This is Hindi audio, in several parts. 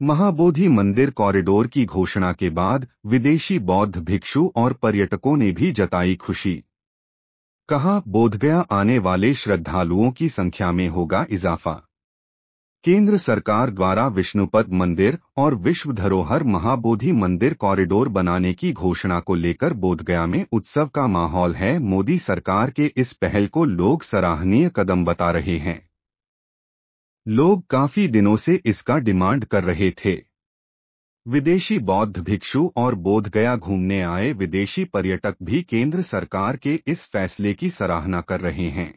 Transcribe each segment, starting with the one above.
महाबोधि मंदिर कॉरिडोर की घोषणा के बाद विदेशी बौद्ध भिक्षु और पर्यटकों ने भी जताई खुशी। कहा, बोधगया आने वाले श्रद्धालुओं की संख्या में होगा इजाफा। केंद्र सरकार द्वारा विष्णुपद मंदिर और विश्व धरोहर महाबोधि मंदिर कॉरिडोर बनाने की घोषणा को लेकर बोधगया में उत्सव का माहौल है। मोदी सरकार के इस पहल को लोग सराहनीय कदम बता रहे हैं। लोग काफी दिनों से इसका डिमांड कर रहे थे। विदेशी बौद्ध भिक्षु और बोधगया घूमने आए विदेशी पर्यटक भी केंद्र सरकार के इस फैसले की सराहना कर रहे हैं।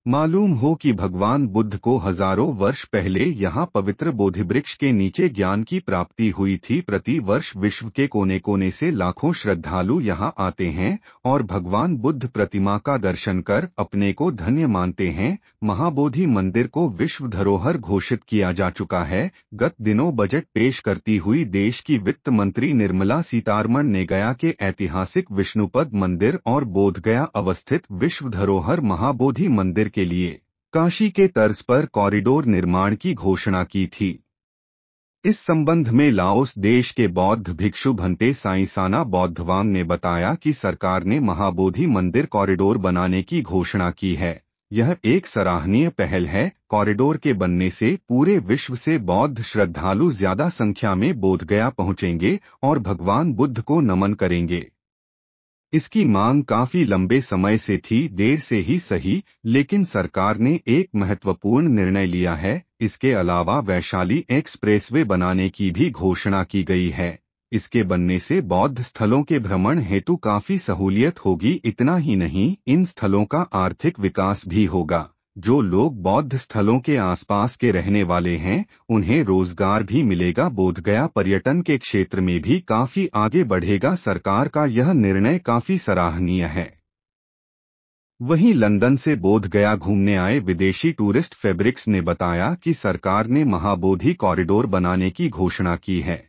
मालूम हो कि भगवान बुद्ध को हजारों वर्ष पहले यहाँ पवित्र बोधिवृक्ष के नीचे ज्ञान की प्राप्ति हुई थी। प्रति वर्ष विश्व के कोने कोने से लाखों श्रद्धालु यहाँ आते हैं और भगवान बुद्ध प्रतिमा का दर्शन कर अपने को धन्य मानते हैं। महाबोधि मंदिर को विश्व धरोहर घोषित किया जा चुका है। गत दिनों बजट पेश करती हुई देश की वित्त मंत्री निर्मला सीतारमण ने गया के ऐतिहासिक विष्णुपद मंदिर और बोधगया अवस्थित विश्व धरोहर महाबोधि मंदिर के लिए काशी के तर्ज पर कॉरिडोर निर्माण की घोषणा की थी। इस संबंध में लाओस देश के बौद्ध भिक्षु भंते साईसाना बौद्धवांग ने बताया कि सरकार ने महाबोधि मंदिर कॉरिडोर बनाने की घोषणा की है। यह एक सराहनीय पहल है। कॉरिडोर के बनने से पूरे विश्व से बौद्ध श्रद्धालु ज्यादा संख्या में बोधगया पहुंचेंगे और भगवान बुद्ध को नमन करेंगे। इसकी मांग काफी लंबे समय से थी, देर से ही सही, लेकिन सरकार ने एक महत्वपूर्ण निर्णय लिया है। इसके अलावा वैशाली एक्सप्रेसवे बनाने की भी घोषणा की गई है। इसके बनने से बौद्ध स्थलों के भ्रमण हेतु काफी सहूलियत होगी। इतना ही नहीं, इन स्थलों का आर्थिक विकास भी होगा। जो लोग बौद्ध स्थलों के आसपास के रहने वाले हैं, उन्हें रोजगार भी मिलेगा। बोधगया पर्यटन के क्षेत्र में भी काफी आगे बढ़ेगा। सरकार का यह निर्णय काफी सराहनीय है। वहीं लंदन से बोधगया घूमने आए विदेशी टूरिस्ट फैब्रिक्स ने बताया कि सरकार ने महाबोधि कॉरिडोर बनाने की घोषणा की है।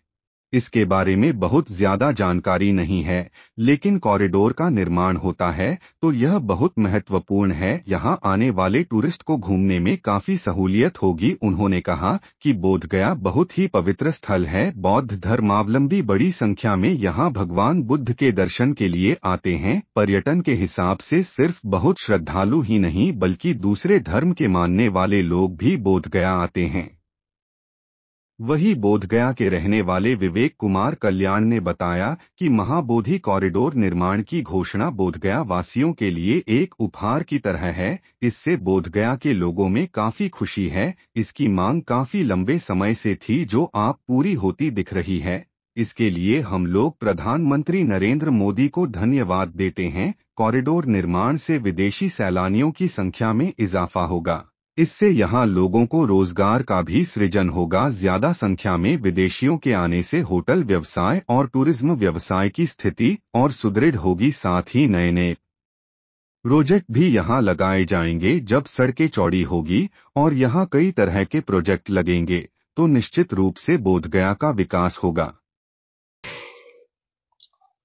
इसके बारे में बहुत ज्यादा जानकारी नहीं है, लेकिन कॉरिडोर का निर्माण होता है तो यह बहुत महत्वपूर्ण है। यहां आने वाले टूरिस्ट को घूमने में काफी सहूलियत होगी। उन्होंने कहा कि बोधगया बहुत ही पवित्र स्थल है। बौद्ध धर्मावलंबी बड़ी संख्या में यहां भगवान बुद्ध के दर्शन के लिए आते हैं। पर्यटन के हिसाब से सिर्फ बहुत श्रद्धालु ही नहीं, बल्कि दूसरे धर्म के मानने वाले लोग भी बोधगया आते हैं। वही बोधगया के रहने वाले विवेक कुमार कल्याण ने बताया कि महाबोधि कॉरिडोर निर्माण की घोषणा बोधगया वासियों के लिए एक उपहार की तरह है। इससे बोधगया के लोगों में काफी खुशी है। इसकी मांग काफी लंबे समय से थी, जो अब पूरी होती दिख रही है। इसके लिए हम लोग प्रधानमंत्री नरेंद्र मोदी को धन्यवाद देते हैं। कॉरिडोर निर्माण से विदेशी सैलानियों की संख्या में इजाफा होगा। इससे यहां लोगों को रोजगार का भी सृजन होगा। ज्यादा संख्या में विदेशियों के आने से होटल व्यवसाय और टूरिज्म व्यवसाय की स्थिति और सुदृढ़ होगी। साथ ही नए नए प्रोजेक्ट भी यहां लगाए जाएंगे। जब सड़कें चौड़ी होगी और यहां कई तरह के प्रोजेक्ट लगेंगे तो निश्चित रूप से बोधगया का विकास होगा।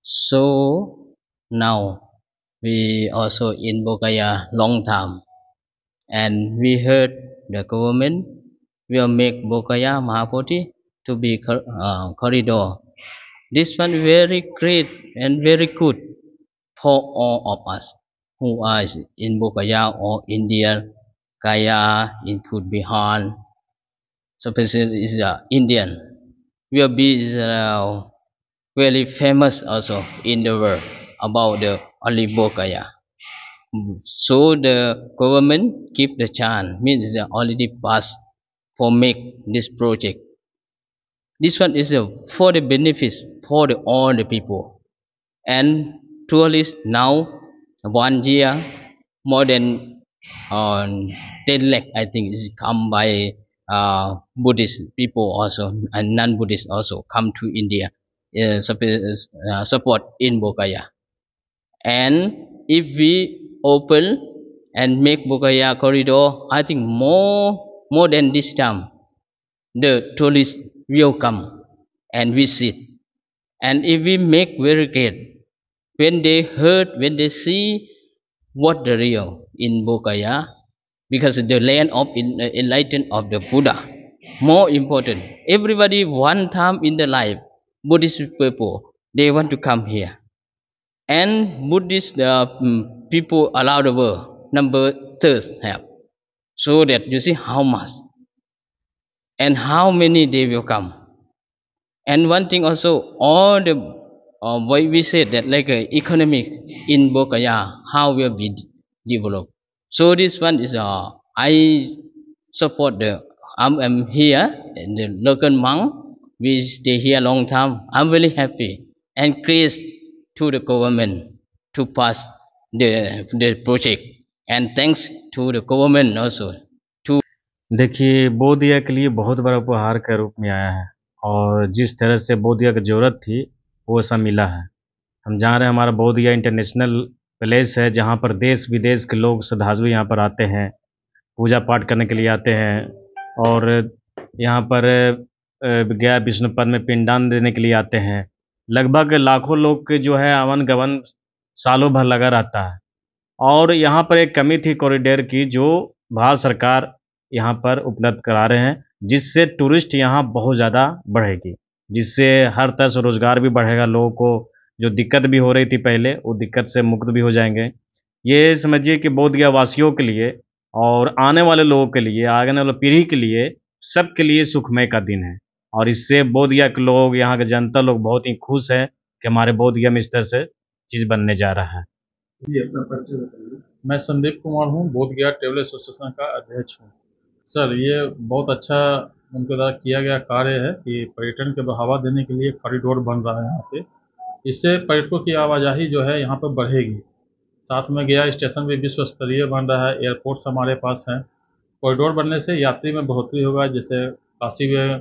So now we also in Bodhgaya long time. And we heard the government will make Bodhgaya Mahabodhi to be corridor. This one very great and very good for all of us who are in Bodhgaya or India, Gaya, include Bihar, especially is Indian. Will be very famous also in the world about the only Bodhgaya. So the government keep the chance, means they already passed for make this project. This one is for the benefits for all the people. And tourists now 1 year more than 10 lakh I think is come by Buddhist people also and non-Buddhist also come to India support in Bodhgaya. And if we open and make Bodhgaya corridor, I think more than this time, the tourists will come and visit. And if we make very great, when they heard, when they see what the real in Bodhgaya, because the land of enlightenment of the Buddha, more important. Everybody one time in their life, Buddhist people, they want to come here. And Buddhist people around the world, number third have. So that you see how much and how many they will come. And one thing also, all the why we said that like economic in Bokaya, how will be developed. So this one is I support the I'm here in the local monk. We stay here long time. I'm very happy and praise to the government to pass the project and thanks to the government also. देखिए बोधगया के लिए बहुत बड़ा उपहार के रूप में आया है और जिस तरह से बोधगया की ज़रूरत थी वो सब मिला है। हम जान रहे हैं हमारा बोधगया इंटरनेशनल प्लेस है जहाँ पर देश विदेश के लोग श्रद्धालु यहाँ पर आते हैं, पूजा पाठ करने के लिए आते हैं और यहाँ पर गया विष्णुपद में पिंडदान देने के लिए आते हैं। लगभग लाखों लोग के जो है आवन गमन सालों भर लगा रहता है और यहाँ पर एक कमी थी कॉरिडोर की जो भारत सरकार यहाँ पर उपलब्ध करा रहे हैं, जिससे टूरिस्ट यहाँ बहुत ज़्यादा बढ़ेगी, जिससे हर तरह से रोज़गार भी बढ़ेगा। लोगों को जो दिक्कत भी हो रही थी पहले, वो दिक्कत से मुक्त भी हो जाएंगे। ये समझिए कि बोधगया वासियों के लिए और आने वाले लोगों के लिए, आने वाली पीढ़ी के लिए, सबके लिए सुखमय का दिन है और इससे बोधगया के लोग, यहाँ के जनता लोग बहुत ही खुश है कि हमारे बोधगया में इस तरह से चीज़ बनने जा रहा है। मैं संदीप कुमार हूँ, बोधगया ट्रेवल एसोसिएशन का अध्यक्ष हूँ। सर, ये बहुत अच्छा उनके द्वारा किया गया कार्य है कि पर्यटन को बढ़ावा देने के लिए कॉरिडोर बन रहा है यहाँ पे। इससे पर्यटकों की आवाजाही जो है यहाँ पर बढ़ेगी। साथ में गया स्टेशन भी विश्व स्तरीय बन रहा है, एयरपोर्ट्स हमारे पास हैं। कॉरिडोर बनने से यात्री में बढ़ोतरी होगा, जैसे काशी में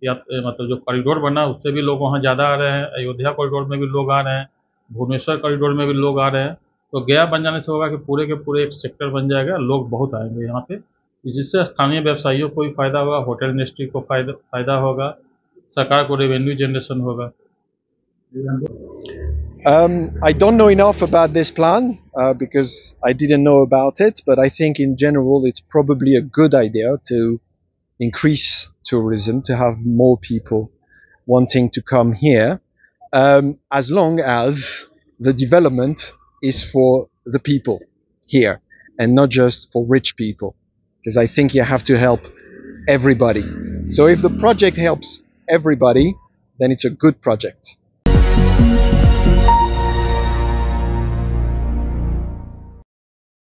मतलब जो कॉरिडोर बना उससे भी लोग वहाँ ज़्यादा आ रहे हैं, अयोध्या कॉरिडोर में भी लोग आ रहे हैं, भुवनेश्वर कॉरिडोर में भी लोग आ रहे हैं। तो गया बन जाने से होगा कि पूरे के पूरे एक सेक्टर बन जाएगा, लोग बहुत आएंगे यहाँ पे, जिससे स्थानीय व्यवसायियों को भी फायदा होगा, होटल इंडस्ट्री को फायदा होगा, सरकार को रेवेन्यू जनरेशन होगा। I don't know enough about this plan because I didn't know about it, but I think in general it's probably a good idea to increase tourism, to have more people wanting to come here, as long as the development is for the people here and not just for rich people. Because I think you have to help everybody. So if the project helps everybody, then it's a good project.